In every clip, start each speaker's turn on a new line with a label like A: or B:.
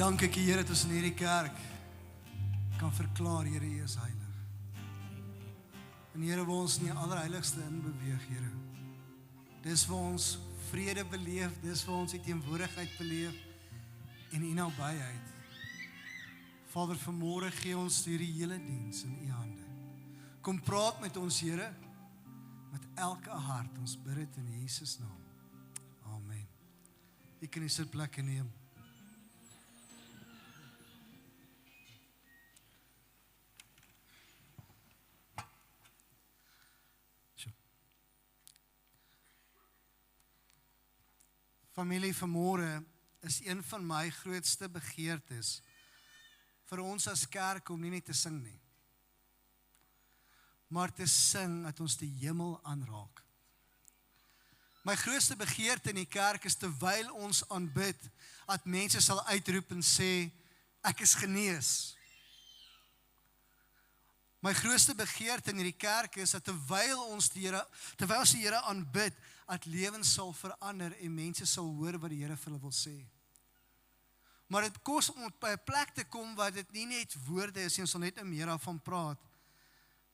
A: Dank ek U, Here, dat ons in hierdie kerk kan verklaar, Here, U is heilig. En Here, waar ons in die allerheiligste in beweeg, Here. Dis waar ons vrede beleef, dis waar ons die teenwoordigheid beleef en U nabyheid. Vader, vanmôre gee ons hierdie hele diens in U hande. Kom praat met ons, Here, met elke hart. Ons bid dit in Jesus naam. Amen. U kan die sitplekke neem. Familie, vanmôre is een van my grootste begeertes vir ons as kerk om nie net te sing nie, maar te sing dat ons die hemel aanraak. My grootste begeerte in die kerk is terwyl ons aanbid, dat mense sal uitroep en sê, ek is genees. My grootste begeerte in hierdie kerk is dat terwyl ons die Here aanbid, dat lewens sal verander en mense sal hoor wat die Here vir hulle wil sê. Maar dit kos om by 'n plek te kom waar dit nie net woorde is, ons sal net meer daarvan praat.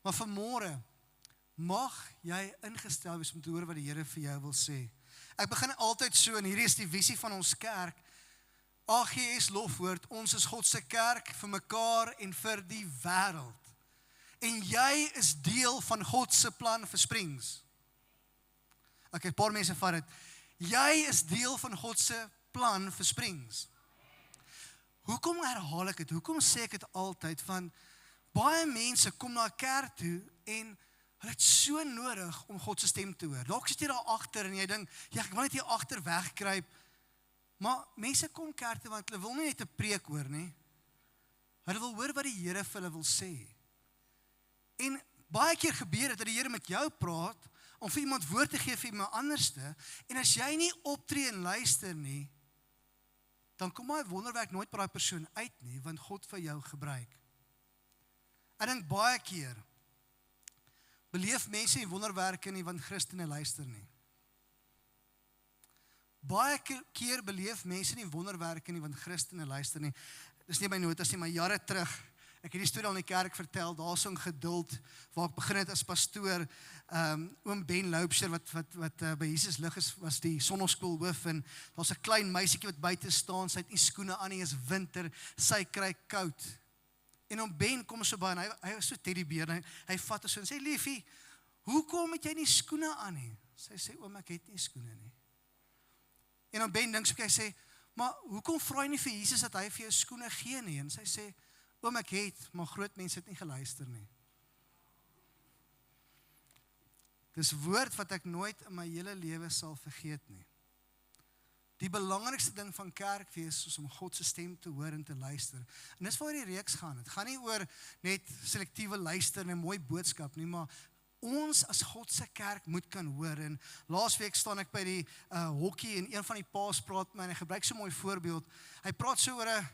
A: Maar vanmôre mag jy ingestel wees om te hoor wat die Here vir jou wil sê. Ek begin altyd so, en hierdie is die visie van ons kerk. AGS Lofwoord, ons is God se kerk vir mekaar en vir die wêreld. En jy is deel van God se plan vir Springs. Okay, 'n paar mense vat dit. Jy is deel van God se plan vir Springs. Hoekom herhaal ek dit? Hoekom sê ek dit altyd? Van baie mense kom na 'n kerk toe en hulle het so nodig om God se stem te hoor. Dalk sit jy daar agter en jy dink, ja, ek wil net hier agter wegkruip. Maar mense kom kerk toe want hulle wil nie net 'n preek hoor nie. Hulle wil hoor wat die Here vir hulle wil sê. En baie keer gebeur dit dat die Here met jou praat om vir iemand woord te gee vir iemand anderste, en as jy nie optree en luister nie, dan kom daai wonderwerk nooit by daai persoon uit nie, want God vir jou gebruik. Ek dink baie keer beleef mense nie wonderwerke nie, want Christene luister nie. Baie keer beleef mense nie wonderwerke nie, want Christene luister nie. Dis nie my notas nie, maar jare terug, ek het die storie al in die kerk vertel, daar so 'n geduld, waar ek begin het as pastoor, oom Ben Loubser, wat by Jesus Lig is, was die sonnaskoolhoof, en daar's 'n klein meisietjie wat buite staan, sy het nie skoene aan nie, is winter, sy kry koud. En oom Ben kom so by, en hy was so teddybeer, en hy vat haar so en sê, liefie, hoekom het jy nie skoene aan nie? Sy sê, oom, ek het nie skoene nie. En oom Ben dink so, hy sê, maar hoekom vra jy nie vir Jesus dat hy vir jou skoene gee nie? En sy sê, oom, ek het, maar groot mense het nie geluister nie. Dis woord wat ek nooit in my hele lewe sal vergeet nie. Die belangrikste ding van kerk wees is om God se stem te hoor en te luister. En dis waar die reeks gaan. Dit gaan nie oor net selektiewe luister en 'n mooi boodskap nie, maar ons as God se kerk moet kan hoor. En laasweek staan ek by die hokkie en een van die paas praat met my en hy gebruik so 'n mooi voorbeeld. Hy praat so oor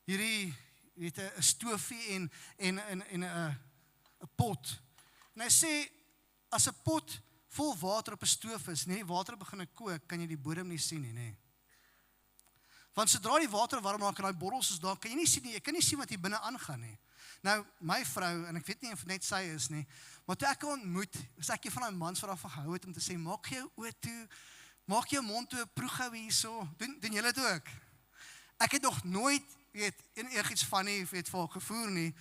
A: hierdie weet 'n stoofie en 'n pot. En hy sê, as 'n pot vol water op 'n stoof is, en die water begin kook, kan jy die bodem nie sien nie, nê? Want sodra die water warm raak en daai borrels is daar, kan jy nie sien nie, jy kan nie sien wat hier binne aangaan nie. Nou, my vrou, en ek weet nie of net sy is nie, maar toe ek haar ontmoet, is ek een van daai mans wat daarvan gehou het om te sê, maak jou oë toe, maak jou mond toe, proe gou hierso. Doen julle dit ook? Ek het nog nooit enigiets van nie, vir haar gevoer nie,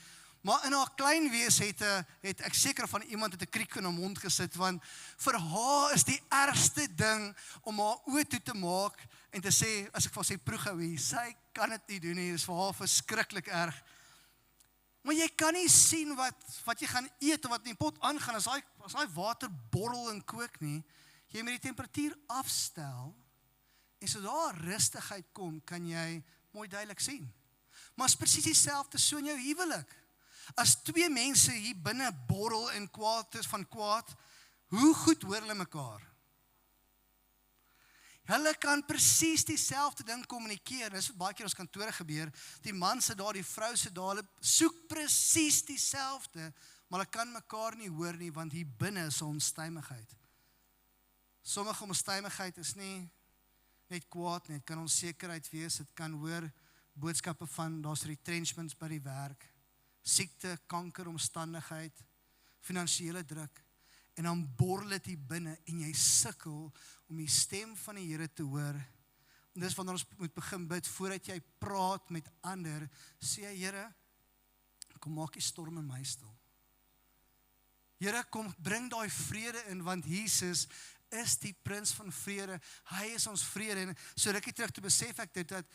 A: maar in haar klein wees het ek seker van iemand het 'n kriek in haar mond gesit, want vir haar is die ergste ding om haar oë toe te maak en te sê, as ek vir haar sê, proe gou hier, sy kan dit nie doen nie, dit is vir haar verskriklik erg. Maar jy kan nie sien wat jy gaan eet of wat in die pot aangaan, as daai water borrel en kook nie, jy moet die temperatuur afstel, en sodra rustigheid kom, kan jy mooi duidelik sien. Maar is presies dieselfde so in jou huwelik. As twee mense hier binne borrel en kwaad is van kwaad, hoe goed hoor hulle mekaar? Hulle kan presies dieselfde ding kommunikeer. Dis wat baie keer ons kantore gebeur. Die man sit daar, die vrou sit daar, hulle soek presies dieselfde, maar hulle kan mekaar nie hoor nie, want hier binne is 'n onstuimigheid. Sommige onstuimigheid is nie net kwaad nie, dit kan onsekerheid wees, dit kan hoor boodskappe van, daar's retrenchments by die werk, siekte, kanker, omstandigheid, finansiële druk, en dan borrel dit hier binne, en jy sukkel om die stem van die Here te hoor. En dis wanneer ons moet begin bid, voordat jy praat met ander, sê jy, Here, kom maak die storm in my stil. Here, kom bring daai vrede in, want Jesus is die prins van vrede, hy is ons vrede, en so rukkie terug te besef ek dit, dat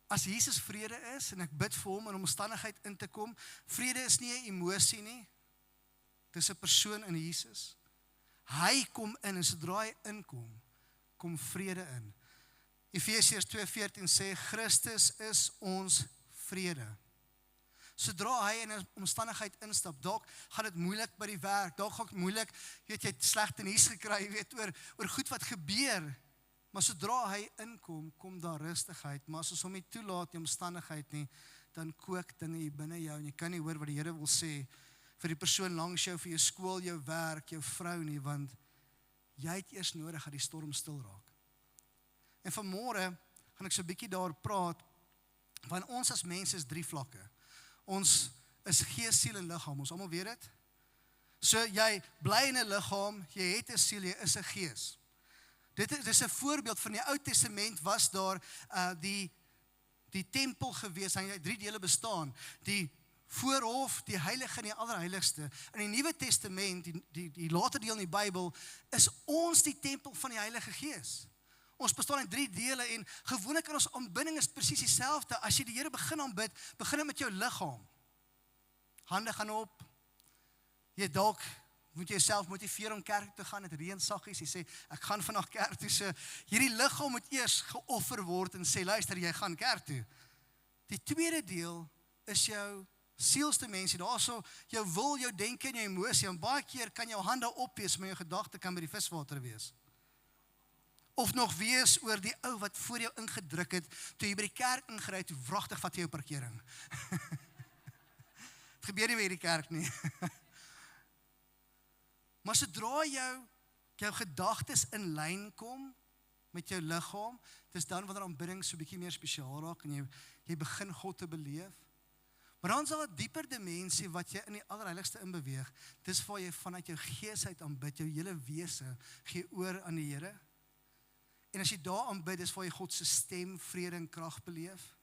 A: as Jesus vrede is, en ek bid vir hom in omstandigheid in te kom, vrede is nie 'n emosie nie, dis 'n persoon in Jesus. Hy kom in, en sodra hy inkom, kom vrede in. Efesiërs 2:14 sê, Christus is ons vrede. Sodra hy in 'n omstandigheid instap, dalk gaan dit moeilik by die werk, dalk gaan dit moeilik, jy het slegte nuus gekry, oor goed wat gebeur, maar sodra hy inkom, kom daar rustigheid, maar as ons hom nie toelaat die omstandigheid nie, dan kook dinge hier binne jou, en jy kan nie hoor wat die Here wil sê, vir die persoon langs jou, vir jou skool, jou werk, jou vrou nie, want jy het eers nodig dat die storm stil raak. En vanmôre gaan ek so 'n bietjie daar praat, want ons as mense is 3 vlakke. Ons is gees, siel en liggaam, ons almal weet dit. So jy bly in 'n liggaam, jy het 'n siel, jy is 'n gees. Dit is 'n voorbeeld van die Ou Testament, was daar die tempel gewees, en hy 3 dele bestaan, die voorhof, die heilige en die allerheiligste. In die Nuwe Testament, die later deel in die Bybel, is ons die tempel van die Heilige Gees. Ons bestaan in 3 dele, en gewoonlik in ons aanbidding is presies dieselfde. As jy die Here begin aanbid, begin dit met jou liggaam. Hande gaan op. Jy dalk moet jy jouself motiveer om kerk toe gaan, dit reën saggies, jy sê, ek gaan vandag kerk toe, so hierdie liggaam moet eers geoffer word, en sê, luister, jy gaan kerk toe. Die tweede deel is jou sielsdimensie, daarso jou wil, jou denke en jou emosie, en baie keer kan jou hande opwees, maar jou gedagte kan by die viswater wees. Of nog wees oor die ou wat voor jou ingedruk het, toe jy by die kerk ingery het, toe wragtig vat jy jou parkering. Het gebeur nie by die kerk nie. Maar sodra jou gedagtes in lyn kom met jou liggaam, dis dan wanneer aanbidding so 'n bietjie meer spesiaal raak, en jy begin God te beleef. Maar dan is daar 'n dieper dimensie wat jy in die allerheiligste inbeweeg. Dis waar jy vanuit jou gees uit aanbid, jou hele wese gee oor aan die Here. En as jy daar aanbid, dis waar jy God se stem, vrede en krag beleef.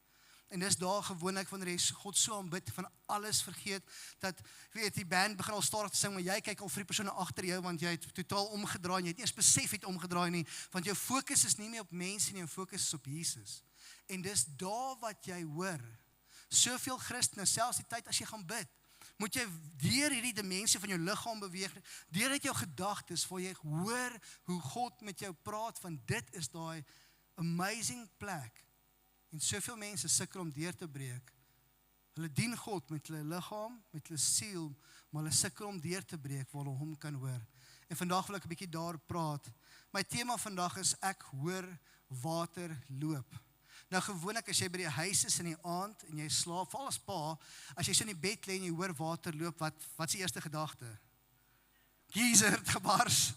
A: En dis daar gewoonlik wanneer jy God so aanbid, van alles vergeet, dat weet die band begin al stadig te sing, maar jy kyk al vir die persone agter jou, want jy het totaal omgedraai, en jy het nie eens besef het omgedraai nie, want jou fokus is nie meer op mense nie, jou fokus is op Jesus. En dis daar wat jy hoor. Soveel Christene, selfs die tyd as jy gaan bid, moet jy deur hierdie dimensie van jou liggaam beweeg, deur uit jou gedagtes, waar jy hoor hoe God met jou praat, want dit is daai amazing plek. En soveel mense sukkel om deur te breek. Hulle dien God met hulle liggaam, met hulle siel, maar hulle sukkel om deur te breek waar hulle hom kan hoor. En vandag wil ek 'n bietjie daar praat. My tema vandag is ek hoor water loop. Nou gewoonlik as jy by die huis is in die aand en jy slaap, val as pa, as jy so in die bed lê en jy hoor water loop, wat is die eerste gedagte? Geyser het gebars.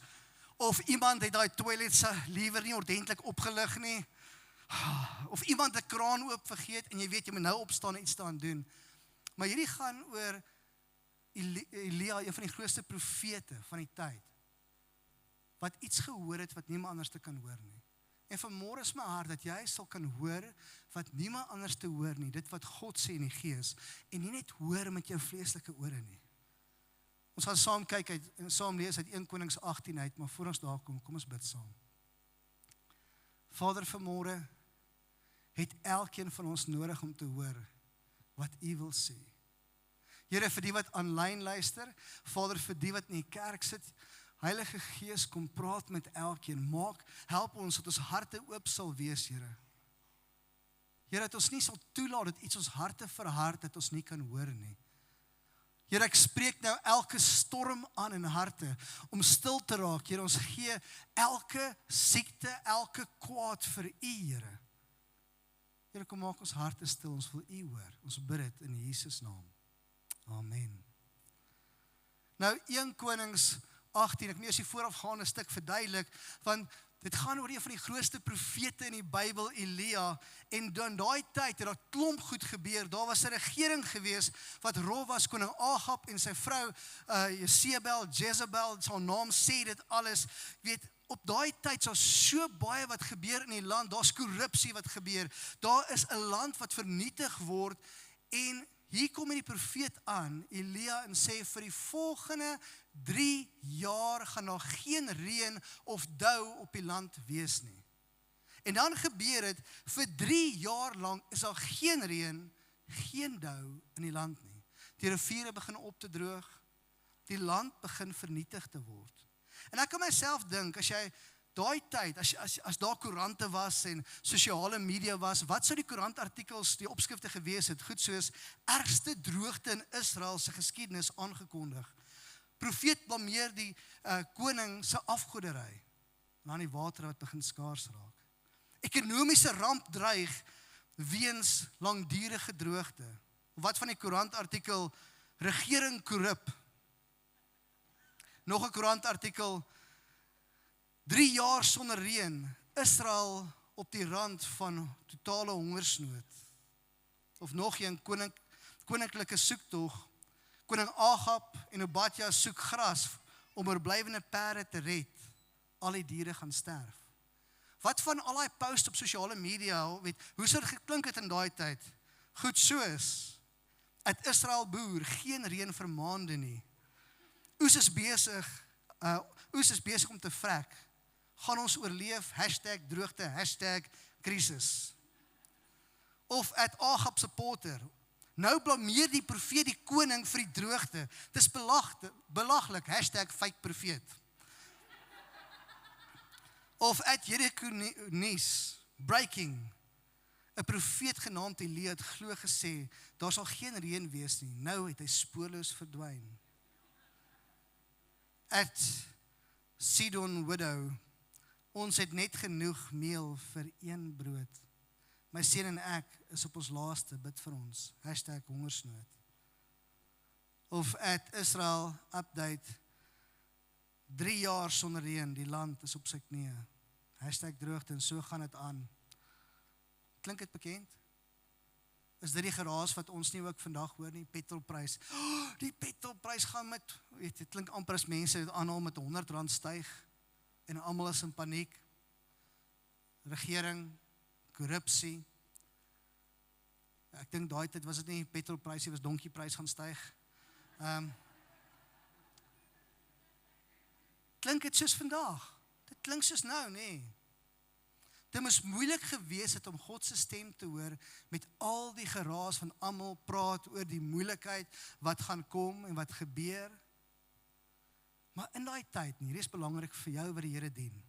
A: Of iemand het daai toilet se liewer nie ordentlik opgelig nie. Of iemand 'n kraan oop vergeet en jy weet jy moet nou opstaan en iets staan doen. Maar hierdie gaan oor Elia, een van die grootste profete van die tyd, wat iets gehoor het wat niemand anders te kan hoor nie. En vanmôre is my hart dat jy sal kan hoor wat niemand anders te hoor nie, dit wat God sê in die gees, en nie net hoor met jou vleeslike ore nie. Ons gaan saam kyk en saam lees uit 1 Konings 18 uit, maar voor ons daar kom ons bid saam. Vader, vanmôre het elkeen van ons nodig om te hoor wat U wil sê. Here, vir die wat aanlyn luister, Vader, vir die wat in die kerk sit, Heilige Gees, kom praat met elkeen, help ons dat ons harte oop sal wees, Here. Here, dat ons nie sal toelaat dat iets ons harte verhard, dat ons nie kan hoor nie. Here, ek spreek nou elke storm aan in harte, om stil te raak, Here, ons gee elke siekte, elke kwaad vir U, Here. Here, kom maak ons harte stil, ons wil U hoor, ons bid dit in Jesus naam. Amen. Nou 1 Konings 18, ek moet eers die voorafgaande stuk verduidelik, want Dit gaan oor een van die grootste profete in die Bybel, Elia, en in daai tyd het daar klomp goed gebeur. Daar was 'n regering gewees wat rof was, koning Agab en sy vrou Jezebel, sy naam sê dit alles. Weet, op daai tyd is daar so baie wat gebeur in die land. Daar's korrupsie wat gebeur. Daar is 'n land wat vernietig word, en hier kom die profeet aan, Elia, en sê vir die volgende 3 jaar gaan daar geen reën of dou op die land wees nie. En dan gebeur dit, vir 3 jaar lank is daar geen reën, geen dou in die land nie. Die riviere begin op te droog, die land begin vernietig te word. En ek kan myself dink, as jy daai tyd, as daar koerante was en sosiale media was, wat sou die koerantartikels, die opskrifte gewees het? Goed soos, ergste droogte in Israel se geskiedenis aangekondig. Profeet blameer die koning se afgoderry, en dan die water wat begin skaars raak. Ekonomiese ramp dreig weens langdurige droogte. Wat van die koerantartikel, regering korrup. Nog 'n koerantartikel, 3 jaar sonder reën, Israel op die rand van totale hongersnood. Of nog een, koninklike soektog, koning Agab en Obadja soek gras om oorblywende perde te red. Al die diere gaan sterf. Wat van al die posts op sosiale media, weet, hoe sou dit geklink het in daai tyd? Goed soos, uit Israel boer, geen reën vir maande nie. Oes is besig om te vrek. Gaan ons oorleef, #droogte, #krisis. Of at Agab supporter. Nou blameer die profeet die koning vir die droogte. Dit is belaglik, #fake profeet. Of at Jericho nuus, breaking. 'n profeet genaamd Elia het glo gesê, daar sal geen reën wees nie. Nou het hy spoorloos verdwyn. At Sidon widow, ons het net genoeg meel vir 1 brood. My seun en ek is op ons laaste, bid vir ons. #hongersnood. Of at Israel update, 3 jaar sonder reën, die land is op sy knieë. #droogte, en so gaan dit aan. Klink dit bekend? Is dit die geraas wat ons nie ook vandag hoor nie? Petrolprys. Die petrolprys gaan met, weet, dit klink amper as mense het aanhaal met R100 styg, en almal is in paniek. Regering, korrupsie. Ek dink daai tyd was dit nie petrolprys, dit was donkieprys gaan styg. Klink dit soos vandag? Dit klink soos nou, nee. Dit moes moeilik gewees het om God se stem te hoor met al die geraas van almal praat oor die moeilikheid wat gaan kom en wat gebeur. Maar in daai tyd nie, dit is belangrik vir jou wat die Here dien.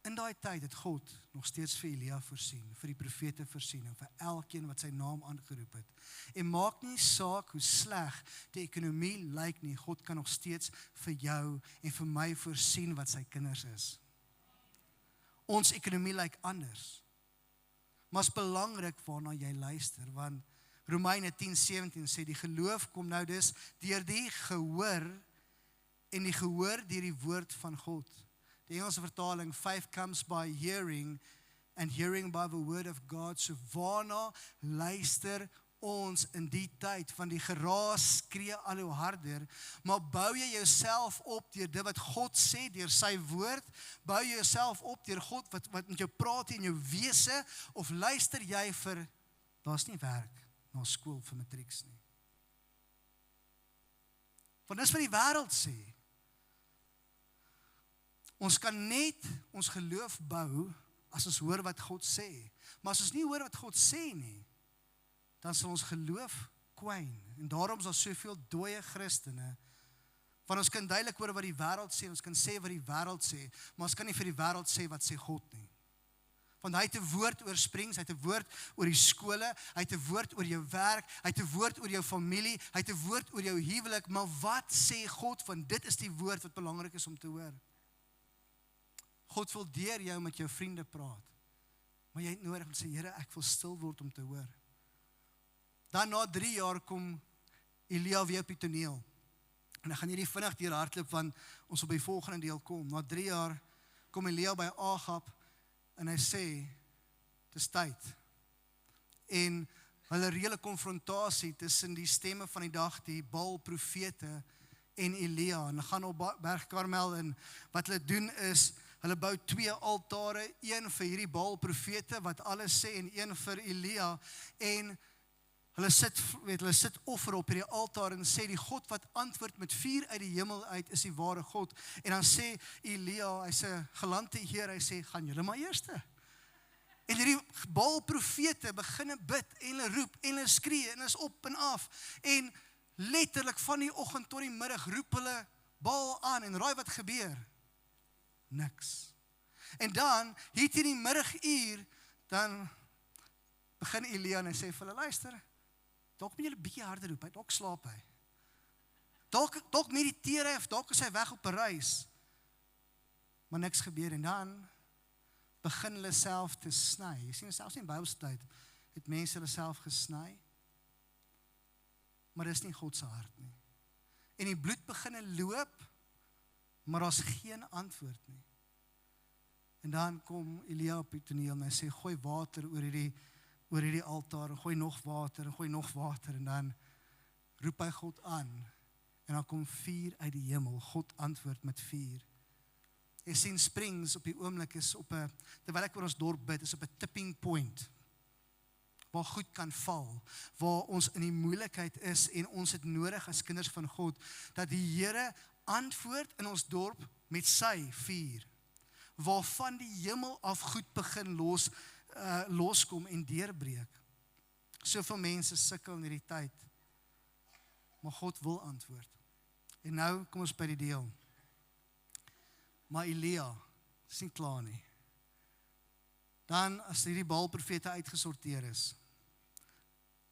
A: In daai tyd het God nog steeds vir Elia voorsien, vir die profete voorsien, en vir elkeen wat sy naam aangeroep het. En maak nie saak hoe sleg die ekonomie lyk nie, God kan nog steeds vir jou en vir my voorsien wat sy kinders is. Ons ekonomie lyk anders. Maar is belangrik waarna jy luister, want Romeine 10:17 sê die geloof kom nou dus deur die gehoor, en die gehoor deur die woord van God. Die Engelse vertaling, faith comes by hearing, and hearing by the word of God. So waarna luister ons in die tyd van die geraas skree al hoe harder, maar bou jy jouself op deur dit wat God sê, deur sy woord, bou jy jouself op deur God wat met jou praat in jou wese, of luister jy vir, daar's nie werk na skool vir matrieks nie. Want dis wat die wêreld sê. Ons kan net ons geloof bou as ons hoor wat God sê. Maar as ons nie hoor wat God sê nie, dan sal ons geloof kwyn. En daarom is daar soveel dooie Christene. Want ons kan duidelik hoor wat die wêreld sê, ons kan sê wat die wêreld sê, maar ons kan nie vir die wêreld sê wat sê God nie. Want hy het 'n woord oor Springs, hy het 'n woord oor die skole, hy het 'n woord oor jou werk, hy het 'n woord oor jou familie, hy het 'n woord oor jou huwelik, maar wat sê God? Want dit is die woord wat belangrik is om te hoor. God wil deur jou met jou vriende praat, maar jy het nodig om te sê, Here, ek wil stil word om te hoor. Dan na 3 jaar kom Elia weer op die toneel. En ek gaan hierdie vinnig deur hardloop, want ons op die volgende deel kom. Na 3 jaar kom Elia by Agab en hy sê, dis tyd. En hulle reële konfrontasie tussen die stemme van die dag, die Baal profete en Elia, en hulle gaan op Berg Karmel, en wat hulle doen is, hulle bou 2 altare, een vir hierdie Baal profete, wat alles sê, en een vir Elia, en hulle sit offer op hierdie altaar, en sê, die God wat antwoord met vuur uit die hemel uit, is die ware God, en dan sê Elia, hy sê, gelande Heer, hy sê, gaan julle maar eerste. En hierdie Baal profete beginne bid, en hulle roep, en hulle skree, en is op en af, en letterlik van die oggend tot die middag roep hulle Baal aan, en raai wat gebeur? Niks. En dan, hier teen die middaguur, dan begin Elia en hy sê vir hulle, luister, dalk moet julle bietjie harder roep, dalk slaap hy. Dalk mediteer hy, of dalk is hy weg op 'n reis. Maar niks gebeur, en dan begin hulle self te sny. Jy sien, selfs in Bybelse tyd het mense hulle self gesny, maar dis nie God se hart nie. En die bloed begin loop, maar daar's geen antwoord nie. En dan kom Elia op die toneel en hy sê, gooi water oor hierdie altaar, en gooi nog water, en dan roep hy God aan, en dan kom vuur uit die hemel, God antwoord met vuur. Jy sien, Springs op die oomblik is terwyl ek oor ons dorp bid, is op 'n tipping point, waar goed kan val, waar ons in die moeilikheid is, en ons het nodig as kinders van God, dat die Here antwoord in ons dorp met sy vuur, waarvan die hemel af goed begin loskom en deurbreek. Soveel mense sukkel in hierdie tyd, maar God wil antwoord. En nou kom ons by die deel. Maar Elia is nie klaar nie. Dan, as hierdie Baal profete uitgesorteer is,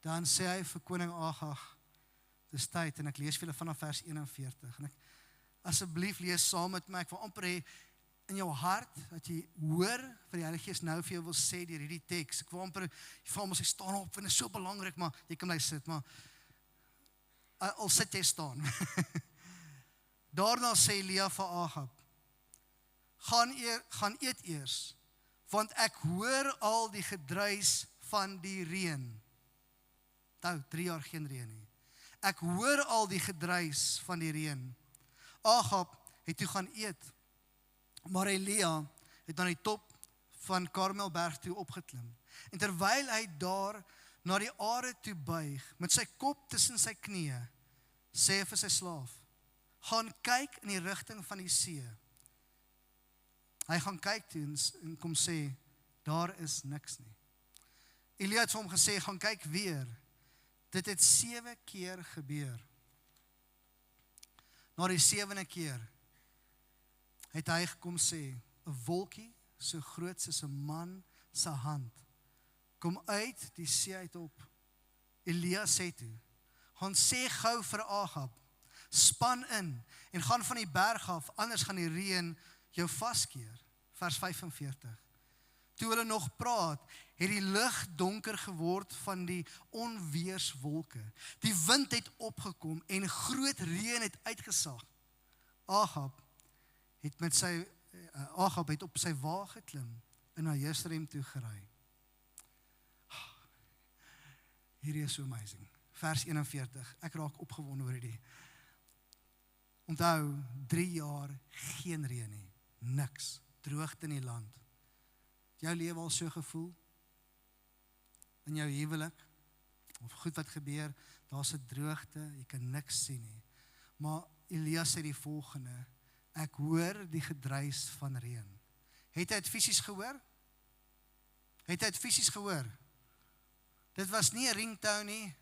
A: dan sê hy vir koning Agag, dis tyd, en ek lees vir julle vanaf vers 41, en ek, asseblief lees saam met my, ek wil amper hê, in jou hart, dat jy hoor, wat die Heilige Gees nou vir jou wil sê, deur hierdie teks, ek wil amper, jy val ons, hy staan op, en dit is so belangrik, maar, jy kan bly sit, maar, al sit jy staan. Daarna sê Elia vir Agab, gaan eet eers, want ek hoor al die gedruis van die reën. Nou, 3 jaar geen reën nie. Ek hoor al die gedruis van die reën. Agab het toe gaan eet, maar Elia het aan die top van Karmelberg toe opgeklim. En terwyl hy daar na die aarde toe buig, met sy kop tussen sy knieë, sê hy vir sy slaaf, gaan kyk in die rigting van die see. Hy gaan kyk toe en kom sê, daar is niks nie. Elia het vir hom gesê, gaan kyk weer. Dit het 7 keer gebeur. Na die 7de keer het hy gekom sê, 'n wolkie so groot soos 'n man se hand kom uit die see uit op. Elia sê toe, gaan sê gou vir Agab, span in en gaan van die berg af, anders gaan die reën jou vaskeer. Vers 45. Toe hulle nog praat, het die lug donker geword van die onweerswolke. Die wind het opgekom en groot reën het uitgesag. Agab het op sy wa geklim en na Jerusalem toe gery. Hierdie is so amazing. Vers 41. Ek raak opgewonde oor hierdie. Onthou, 3 jaar geen reën nie. Niks. Droogte in die land. Jou lewe al so gevoel? In jou huwelik? Of goed wat gebeur, daar's 'n droogte, jy kan niks sien nie. Maar Elia sê die volgende, ek hoor die gedruis van reën. Het hy dit fisies gehoor? Dit was nie 'n ringtone nie.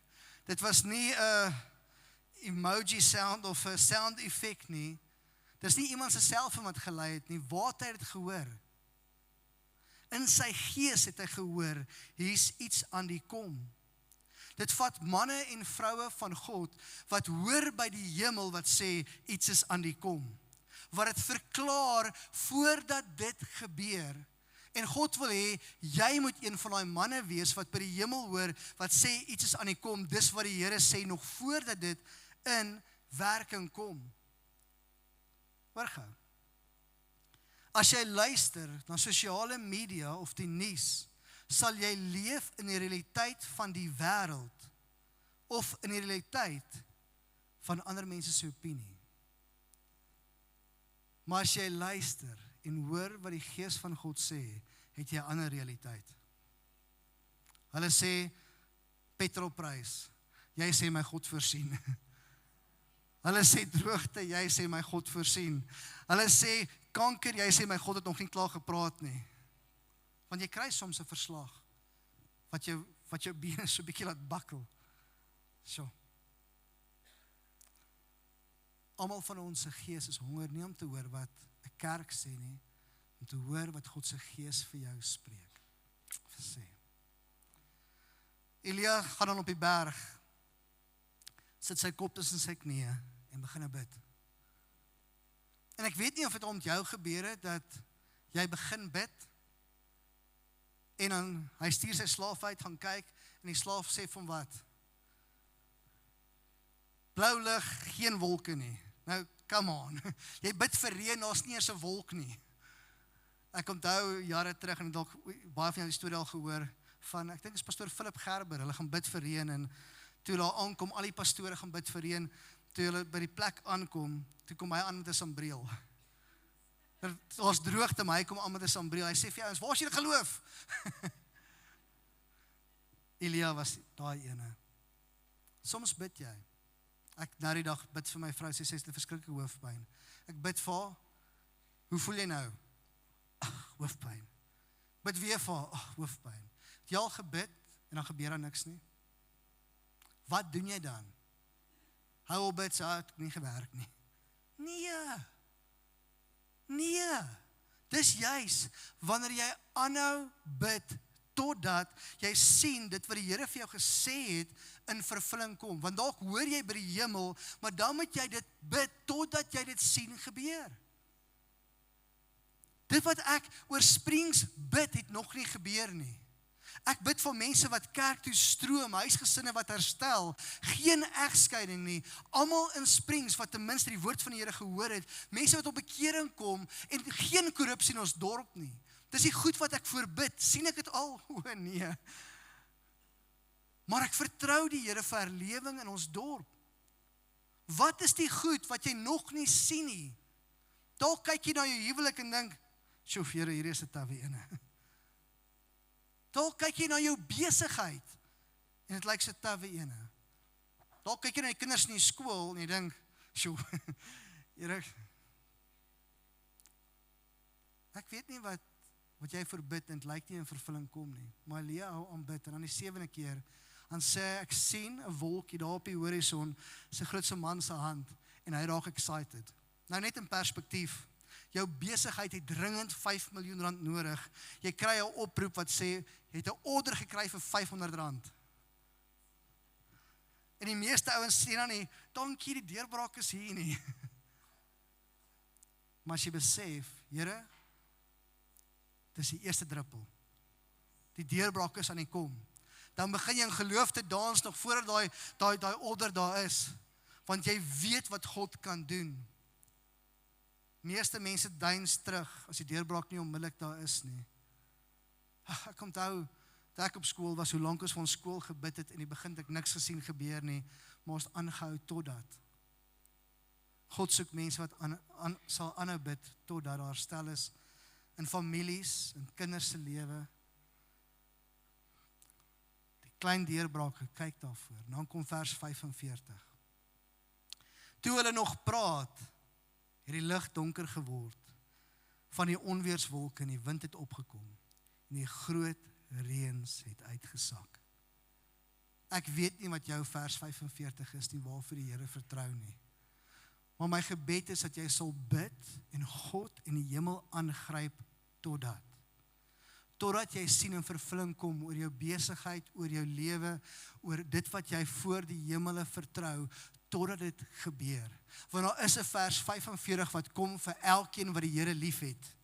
A: Dit was nie 'n emoji sound of 'n sound effect nie. Dis nie iemand se selfoon wat gelei het nie. Waar het hy dit gehoor? In sy gees het hy gehoor, hier's iets aan die kom. Dit vat manne en vroue van God, wat hoor by die hemel, wat sê, iets is aan die kom. Wat het verklaar, voordat dit gebeur. En God wil hê, jy moet een van daai manne wees, wat by die hemel hoor, wat sê, iets is aan die kom. Dis wat die Here sê, nog voordat dit in werking kom. Hoor gou. As jy luister na sosiale media of die nuus, sal jy leef in die realiteit van die wêreld of in die realiteit van ander mense se opinie. Maar as jy luister en hoor wat die Gees van God sê, het jy 'n ander realiteit. Hulle sê petrolprys, jy sê my God voorsien. Hulle sê droogte, jy sê my God voorsien. Hulle sê kanker, jy sê my God het nog nie klaar gepraat nie. Want jy kry soms 'n verslag wat jou bene so 'n bietjie laat bakkel. So. Almal van ons se gees is honger nie om te hoor wat 'n kerk sê nie, om te hoor wat God se Gees vir jou spreek. Sê. Elia gaan dan op die berg, sit sy kop tussen sy knieë en begin bid. En ek weet nie of dit om jou gebeur het, dat jy begin bid, en dan hy stuur sy slaaf uit, gaan kyk, en die slaaf sê van wat? Blou lig, geen wolke nie. Nou, come on, jy bid vir reën, daar's nie eens 'n wolk nie. Ek onthou jare terug, en dalk baie van julle die storie al gehoor, van, ek dink is pastoor Philip Gerber, hulle gaan bid vir reën, en toe hulle aankom, al die pastore gaan bid vir reën, toe hulle by die plek aankom, toe kom hy aan met 'n sambreel. Er was droogte, maar hy kom aan met 'n sambreel, hy sê vir ons, waar is julle geloof? Elia was daai ene. Soms bid jy. Ek nou die dag bid vir my vrou, sy sê sy het 'n verskriklike hoofpyn. Ek bid vir haar, hoe voel jy nou? Hoofpyn. Bid weer vir haar, hoofpyn. Het jy al gebid en dan gebeur daar niks nie? Wat doen jy dan? Hou op bid, het nie gewerk nie. Nee. Dis juis wanneer jy aanhou bid totdat jy sien dit wat die Here vir jou gesê het in vervulling kom. Want dalk hoor jy by die hemel, maar dan moet jy dit bid totdat jy dit sien gebeur. Dit wat ek oor Springs bid, het nog nie gebeur nie. Ek bid vir mense wat kerk toe stroom, huisgesinne wat herstel, geen egskeiding nie, almal in Springs wat ten minste die woord van die Here gehoor het, mense wat op bekering kom en geen korrupsie in ons dorp nie. Dis die goed wat ek voorbid, sien ek dit al? O nee. Maar ek vertrou die Here vir herlewing in ons dorp. Wat is die goed wat jy nog nie sien nie? Dalk kyk jy na jou huwelik en dink, "Sjoe, Here, hier is 'n tawe ene." Dalk kyk jy na jou besigheid en dit lyk so tawe ene. Dalk kyk jy na jou kinders in die skool en jy dink, "Sjoe, Here, ek weet nie wat jy verbid en dit lyk nie in vervulling kom nie." Maar Elia hou aan bid en dan die 7de keer, dan sê ek sien 'n wolkie daar op die horison, sy grootste man se hand en hy raak excited. Nou net in perspektief. Jou besigheid het dringend R5 miljoen nodig. Jy kry 'n oproep wat sê, jy het 'n order gekry vir R500. En die meeste ouens sê dan nie, dankie, die deurbraak is hier nie. Maar as jy besef, Here, dis die eerste druppel. Die deurbraak is aan die kom. Dan begin jy in geloof te dans nog voordat daai order daar is. Want jy weet wat God kan doen. Meeste mense duins terug as die deurbraak nie onmiddellik daar is nie. Ek onthou, toe ek op skool was, hoe lank ons van skool gebid het, en in die begin het ek niks gesien gebeur nie, maar ons aangehou totdat. God soek mense wat sal aanhou bid, totdat daar herstel is, in families, in kinders se lewe. Die klein deurbrake, kyk daarvoor. Dan kom vers 45. Toe hulle nog praat, het die lig donker geword, van die onweerswolke en die wind het opgekom, en die groot reëns het uitgesak. Ek weet nie wat jou vers 45 is nie, waarvoor die Here vertrou nie. Maar my gebed is dat jy sal bid en God en die hemel aangryp totdat jy sien in vervulling kom oor jou besigheid, oor jou lewe, oor dit wat jy voor die hemele vertrou, totdat dit gebeur. Want daar is 'n vers 45 wat kom vir elkeen wat die Here liefhet.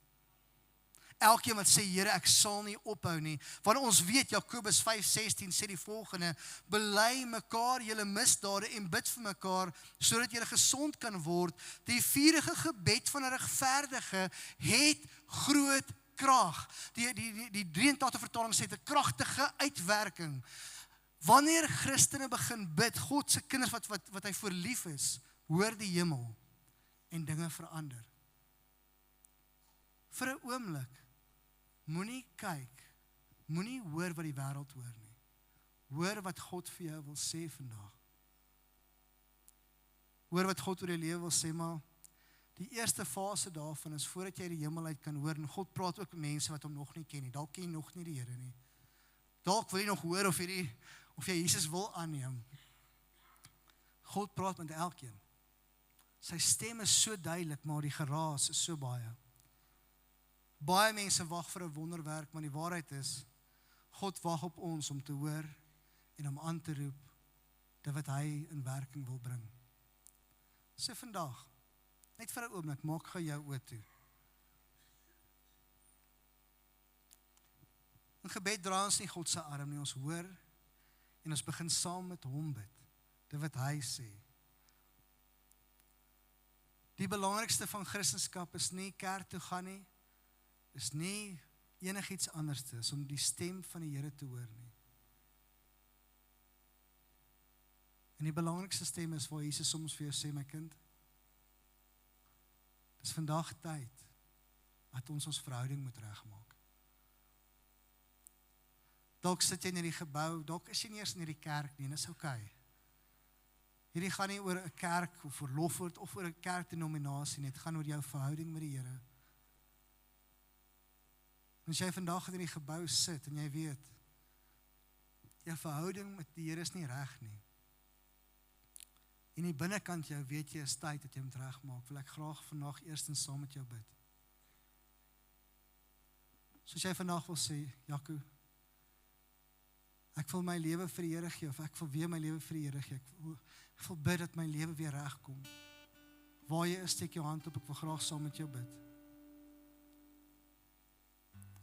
A: Elkeen wat sê, Here, ek sal nie ophou nie. Want ons weet, Jakobus 5:16 sê die volgende, bely mekaar julle misdade en bid vir mekaar, sodat julle gesond kan word. Die vurige gebed van 'n regverdige het groot krag. Die 83 vertaling sê, 'n kragtige uitwerking. Wanneer Christene begin bid, God se kinders wat hy voor lief is, hoor die hemel en dinge verander. Vir 'n oomblik, moenie kyk, moenie hoor wat die wêreld hoor nie. Hoor wat God vir jou wil sê vandag. Hoor wat God oor jou lewe wil sê, maar die eerste fase daarvan is voordat jy die hemel uit kan hoor, en God praat ook met mense wat hom nog nie ken nie. Dalk ken jy nog nie die Here nie. Dalk wil jy nog hoor of jy Jesus wil aanneem. God praat met elkeen. Sy stem is so duidelik, maar die geraas is so baie. Baie mense wag vir 'n wonderwerk, maar die waarheid is, God wag op ons om te hoor en om aan te roep dit wat hy in werking wil bring. So vandag, net vir 'n oomblik, maak gou jou oë toe. In gebed dra ons nie God se arm nie, ons hoor en ons begin saam met hom bid, dit wat hy sê. Die belangrikste van Christendom is nie kerk toe gaan nie, is nie enigiets anders te, is om die stem van die Here te hoor nie. En die belangrikste stem is waar Jesus soms vir jou sê, my kind, dis vandag tyd dat ons verhouding moet regmaak. Dalk sit jy in hierdie gebou, dalk is jy nie eers in hierdie kerk nie, en dis okay. Hierdie gaan nie oor 'n kerk of oor Lofwoord of oor 'n kerkdenominasie nie, dit gaan oor jou verhouding met die Here. En as jy vandag in hierdie gebou sit en jy weet, jou verhouding met die Here is nie reg nie. En die binnekant jou weet jy is tyd dat jy moet regmaak, wil ek graag vandag eerstens saam met jou bid. Soos jy vandag wil sê, Jaco, ek wil my lewe vir die Here gee, of ek wil weer my lewe vir die Here gee, ek wil bid dat my lewe weer regkom. Waar jy is, steek jou hand op, ek wil graag saam met jou bid.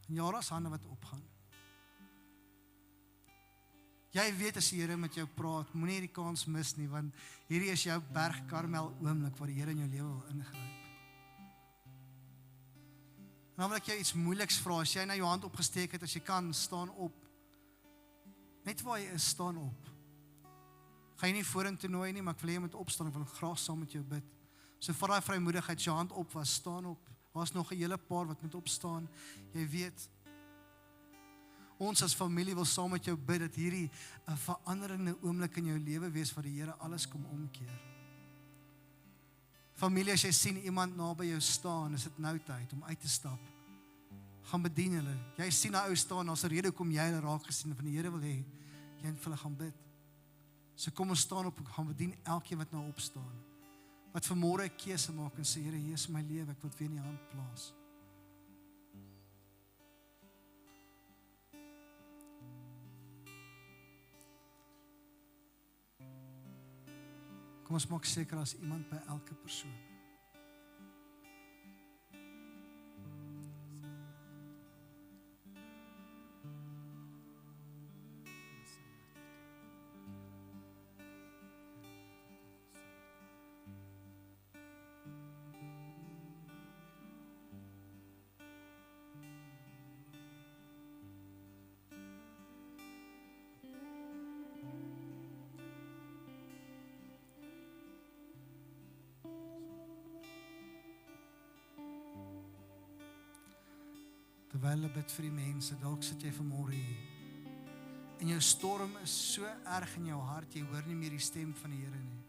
A: En ja, daar's hande wat opgaan. Jy weet as die Here met jou praat, moenie die kans mis nie, want hierdie is jou berg Karmel oomblik waar die Here in jou lewe wil ingryp. En dan wil ek jou iets moeiliks vra, as jy nou jou hand opgesteek het, as jy kan, staan op. Net waar jy is, staan op. Ga jy nie vorentoe nooi nie, maar ek wil jy moet opstaan, ek wil graag saam met jou bid. So vat daai vrymoedigheid, jou hand op was, staan op. Daar's nog 'n hele paar wat moet opstaan. Jy weet, ons as familie wil saam met jou bid, dat hierdie 'n veranderende oomblik in jou lewe wees, waar die Here alles kom omkeer. Familie, as jy sien iemand naby jou staan, is dit nou tyd om uit te stap. Gaan bedien hulle. Jy sien 'n ou staan, daar's 'n rede hoekom jy hulle raak gesien, van die Here wil hê, jy moet vir hulle gaan bid. So kom ons staan op, gaan bedien elkeen wat nou opstaan. Wat vanmôre 'n keuse maak en sê, Here, hier is my lewe, ek wil dit weer in U hand plaas. Kom ons maak seker as iemand by elke persoon. Terwyl hulle bid vir die mense, dalk sit jy vanmôre hier. En jou storm is so erg in jou hart, jy hoor nie meer die stem van die Here nie.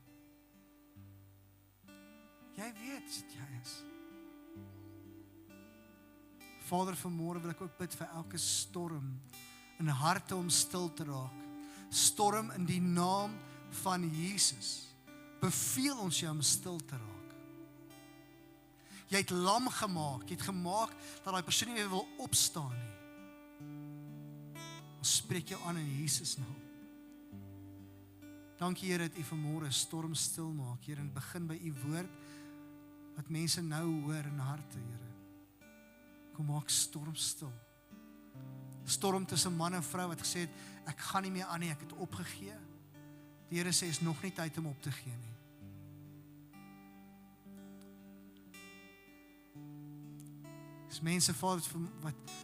A: Jy weet wat jy is. Vader, vanmôre wil ek ook bid vir elke storm in harte om stil te raak. Storm in die naam van Jesus. Beveel ons jou om stil te raak. Jy het lam gemaak, jy het gemaak dat daai persoon nie meer wil opstaan nie. Ons spreek jou aan in Jesus naam. Dankie Here dat U vanmôre storm stil maak, Here, en begin by U woord wat mense nou hoor in harte, Here. kom maak storm stil. Storm tussen man en vrou wat gesê het, ek gaan nie meer aan nie, ek het opgegee. Die Here sê, is nog nie tyd om op te gee nie. Dis mense wat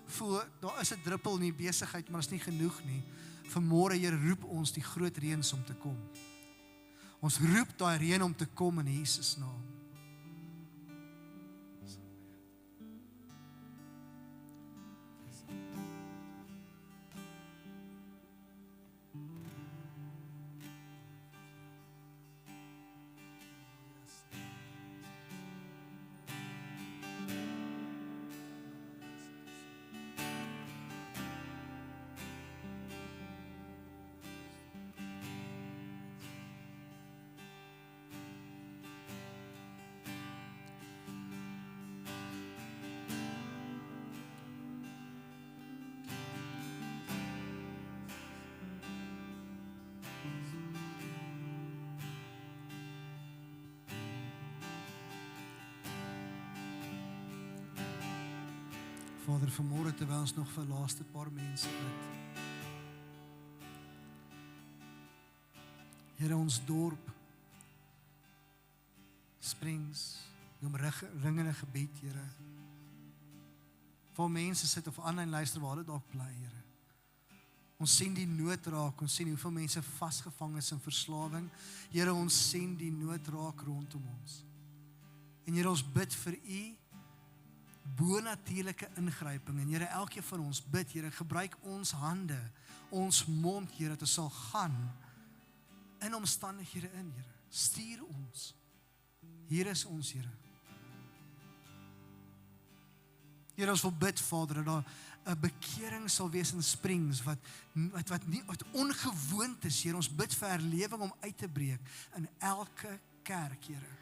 A: voel, daar is 'n druppel in die besigheid, maar is nie genoeg nie. Vanmôre, Here, roep ons die groot reëns om te kom. Ons roep daai reën om te kom in Jesus naam. Vader, vanmôre terwyl ons nog vir laaste paar mense bid. Here, ons dorp, Springs, die omringende gebied, Here. Waar mense sit of aanlyn luister waar hulle dalk bly, Here. Ons sien die nood raak, ons sien hoeveel mense vasgevang is in verslawing. Here, ons sien die nood raak rondom ons. En Here, ons bid vir U bonatuurlike ingryping. En Here, elkeen van ons bid, Here, gebruik ons hande, ons mond, Here, dat ons sal gaan in omstandighede in, Here. Stuur ons. Hier is ons, Here. Here, ons wil bid, Vader, dat daar 'n bekering sal wees in Springs, wat ongewoond is, Here. Ons bid vir herlewing om uit te breek in elke kerk, Here.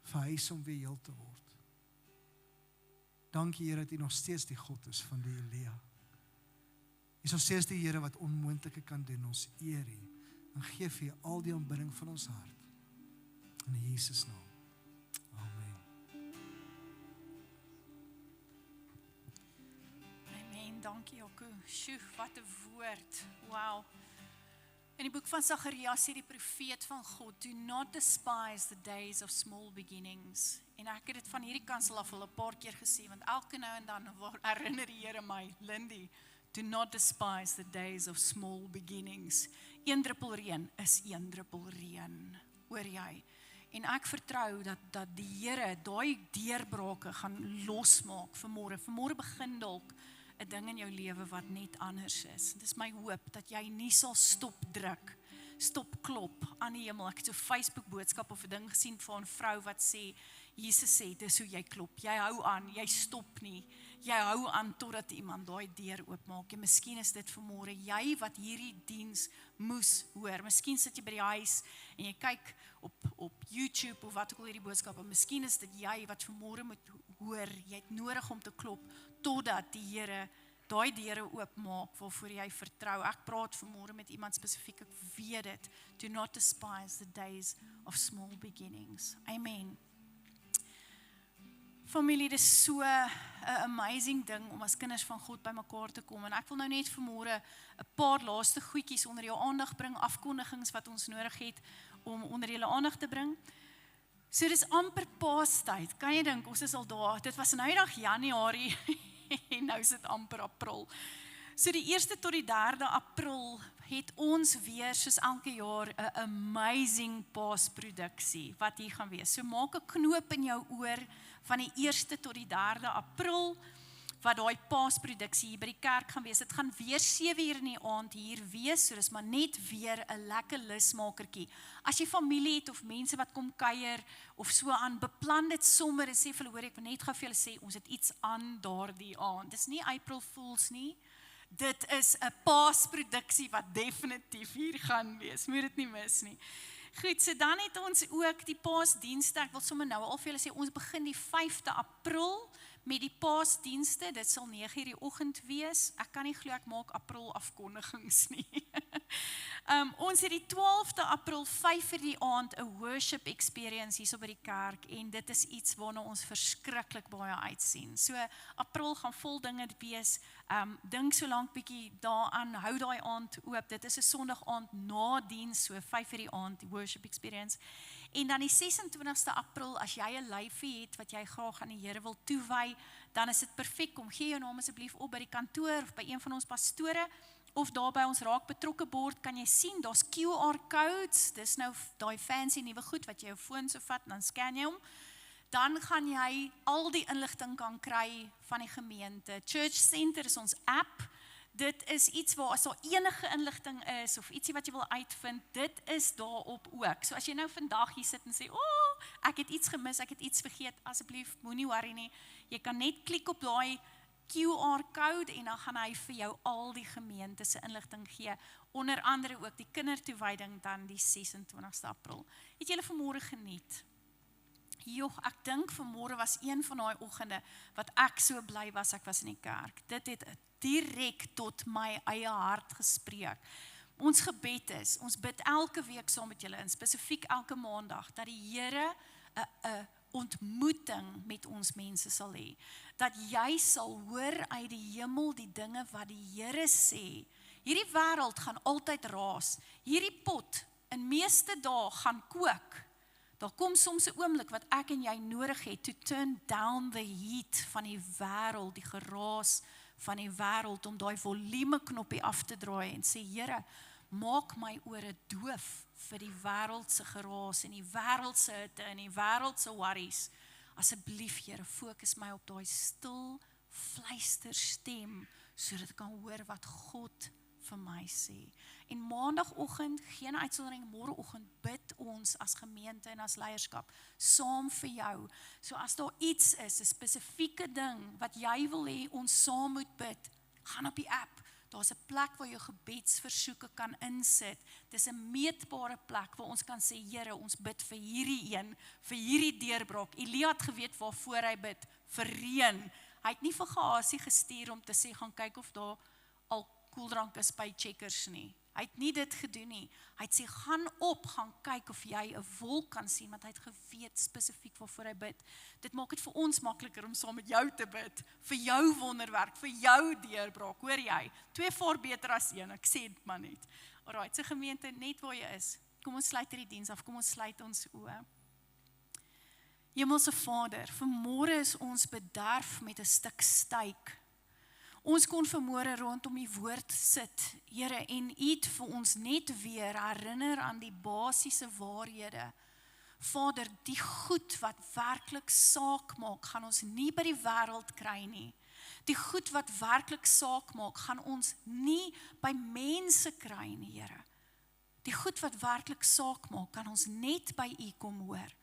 A: Vir huis om weer heel te word. Dankie, Here, dat U nog steeds die God is van die Elia. U is nog steeds die Here wat onmoontlike kan doen. Ons eer U en gee vir U al die aanbidding van ons hart. In Jesus naam. Amen.
B: Amen. Dankie, Jaco. Sjoe, wat 'n woord. Wow. In die boek van Sagarias sê die profeet van God, do not despise the days of small beginnings. En ek het dit van hierdie kansel af al 'n paar keer gesê, want elke nou en dan herinner die Here my, Lindy, do not despise the days of small beginnings. Een druppel reën is een druppel reën, hoor jy? En ek vertrou dat die Here daai deurbrake gaan losmaak vanmôre. Vanmôre begin dalk 'n ding in jou lewe wat net anders is. Dit is my hoop dat jy nie sal stop druk, stop klop aan die hemel. Ek het so Facebook boodskap of 'n ding gesien van 'n vrou wat sê, Jesus sê, dis hoe jy klop. Jy hou aan, jy stop nie. Jy hou aan totdat iemand daai deur oopmaak. En miskien is dit vanmôre jy wat hierdie diens moes hoor. Miskien sit jy by die huis en jy kyk op YouTube of wat ook al hierdie boodskap, en miskien is dit jy wat vanmôre moet hoor. Jy het nodig om te klop totdat die Here daai deure oopmaak waarvoor jy vertrou. Ek praat vanmôre met iemand spesifiek, ek weet dit. Do not despise the days of small beginnings. Amen. Familie, dit is so 'n amazing ding om as kinders van God by mekaar te kom. En ek wil nou net vanmôre 'n paar laaste goedjies onder jou aandag bring, afkondigings wat ons nodig het om onder julle aandag te bring. So dis amper Paastyd. Kan jy dink, ons is al daar. Dit was nou eendag Januarie en nou is dit amper April. So die 1ste tot die 3de April het ons weer soos elke jaar 'n amazing Paasproduksie wat hier gaan wees. So maak 'n knoop in jou oor van die 1ste tot die 3de April wat daai Paasproduksie hier by die kerk gaan wees. Dit gaan weer 7:00 in die aand hier wees, so dis maar net weer 'n lekker lusmakertjie. As jy familie het of mense wat kom kuier of so aan, beplan dit sommer en sê vir hulle, hoor, ek wil net gou vir julle sê, ons het iets aan daardie aand. Dis nie April Fools nie. Dit is 'n Paasproduksie wat definitief hier gaan wees. Moet dit nie mis nie. Goed, so dan het ons ook die Paasdienste. Ek wil sommer nou al vir julle sê, ons begin die 5de April met die Paasdienste. Dit sal 9:00 die oggend wees. Ek kan nie glo ek maak April afkondigings nie. Ons het die 12de April 5 die aand 'n worship experience hier so by die kerk en dit is iets waarna ons verskriklik baie uitsien. So April gaan vol dinge wees. Dink so lank bietjie daaraan, hou daai aand oop. Dit is 'n Sondag aand na diens, so 5 die aand die worship experience. En dan die 26ste April, as jy 'n lyfie het wat jy graag aan die Here wil toewy, dan is dit perfek. Kom gee jou naam asseblief op by die kantoor of by een van ons pastore. Of daar by ons raak betrokke bord, kan jy sien, daar's QR codes, dis nou daai fancy nuwe goed wat jy jou foon so vat, dan scan jy hom. Dan gaan jy al die inligting kan kry van die gemeente. Church Center is ons app. Dit is iets waar as daar enige inligting is, of ietsie wat jy wil uitvind, dit is daarop ook. So as jy nou vandag hier sit en sê, ek het iets gemis, ek het iets vergeet, asseblief, moenie worry nie. Jy kan net klik op daai QR code en dan gaan hy vir jou al die gemeente se inligting gee, onder andere ook die kindertoewyding dan die 26ste April. Het julle vanmôre geniet? Joh, ek dink vanmôre was een van daai oggende wat ek so bly was, ek was in die kerk. Dit het direk tot my eie hart gespreek. Ons gebed is, ons bid elke week saam met julle, en spesifiek elke maandag, dat die Here 'n ontmoeting met ons mense sal hê. Dat jy sal hoor uit die hemel die dinge wat die Here sê. Hierdie wêreld gaan altyd raas. Hierdie pot in meeste dae gaan kook. Daar kom soms 'n oomblik wat ek en jy nodig het to turn down the heat van die wêreld, die geraas van die wêreld, om daai volume knoppie af te draai en sê, Here, maak my ore doof vir die wêreldse geraas en die wêreldse hitte en die wêreldse worries. Asseblief, Here, fokus my op daai stil fluisterstem sodat ek kan hoor wat God vir my sê. En maandagoggend, geen uitsondering, môreoggend bid ons as gemeente en as leierskap saam vir jou. So as daar iets is, 'n spesifieke ding wat jy wil hê ons saam moet bid, gaan op die app. Daar's 'n plek waar jy gebedsversoeke kan insit. Dis 'n meetbare plek waar ons kan sê, Here, ons bid vir hierdie een, vir hierdie deurbraak. Elia het geweet waarvoor hy bid, vir reën. Hy het nie vir Gehasie gestuur om te sê, gaan kyk of daar al koeldrank is by Checkers nie. Hy het nie dit gedoen nie. Hy het sê, gaan op, gaan kyk of jy 'n wolk kan sien, want hy het geweet spesifiek waarvoor hy bid. Dit maak dit vir ons makliker om saam met jou te bid, vir jou wonderwerk, vir jou deurbraak, hoor jy? 2 vaar beter as 1, ek sê dit maar net. Alright, so gemeente, net waar jy is, kom ons sluit hierdie diens af, kom ons sluit ons oë. Hemelse Vader, vanmôre is ons bederf met 'n stuk steak. Ons kon vanmôre rondom die woord sit, Here, en U het vir ons net weer herinner aan die basiese waarhede. Vader, die goed wat werklik saak maak, gaan ons nie by die wêreld kry nie. Die goed wat werklik saak maak, gaan ons nie by mense kry nie, Here. Die goed wat werklik saak maak, kan ons net by U kom hoor.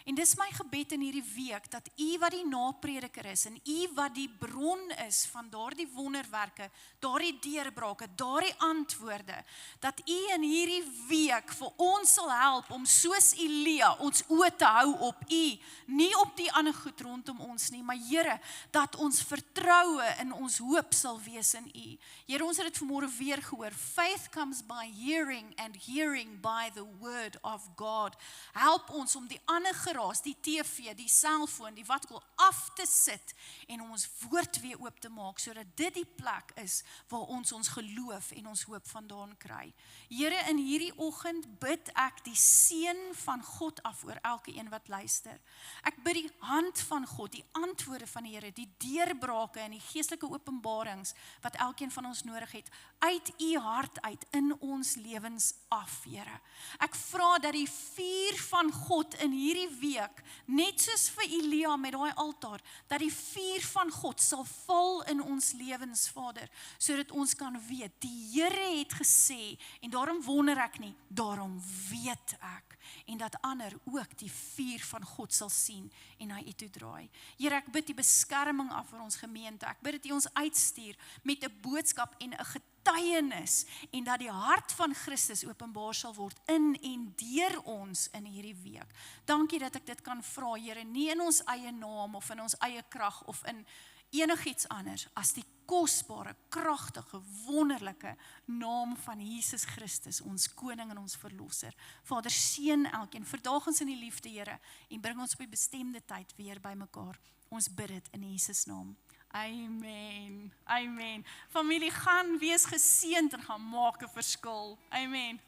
B: En dis my gebed in hierdie week, dat U wat die naprediker is, en U wat die bron is van daardie wonderwerke, daardie deurbrake, daardie antwoorde, dat U in hierdie week vir ons sal help om soos Elia ons oë te hou op U, nie op die ander goed rondom ons nie, maar Here, dat ons vertroue en ons hoop sal wees in U. Here, ons het dit vanmôre weer gehoor, faith comes by hearing and hearing by the word of God. Help ons om die ander geraas, die TV, die selfoon, die wat wil af te sit en om ons woord weer oop te maak, sodat dit die plek is waar ons geloof en ons hoop vandaan kry. Here, in hierdie oggend bid ek die seën van God af oor elke een wat luister. Ek bid die hand van God, die antwoorde van die Here, die deurbrake en die geestelike openbarings wat elkeen van ons nodig het, uit U hart uit in ons lewens af, Here. Ek vra dat die vuur van God in hierdie week, net soos vir Elia met daai altaar, dat die vuur van God sal val in ons lewens, Vader, sodat ons kan weet, die Here het gesê, en daarom wonder ek nie, daarom weet ek, en dat ander ook die vuur van God sal sien en na U toe draai. Here, ek bid die beskerming af vir ons gemeente, ek bid dat U ons uitstuur met 'n boodskap en 'n getuienis, en dat die hart van Christus openbaar sal word in en deur ons in hierdie week. Dankie dat ek dit kan vra, Here, nie in ons eie naam of in ons eie krag of in enigiets anders as die kosbare, kragtige, wonderlike naam van Jesus Christus, ons koning en ons verlosser. Vader, seën elkeen, verdaag ons in die liefde, Here, en bring ons op die bestemde tyd weer by mekaar. Ons bid dit in Jesus naam. Amen. Amen. Familie, gaan wees geseënd en gaan maak 'n verskil. Amen.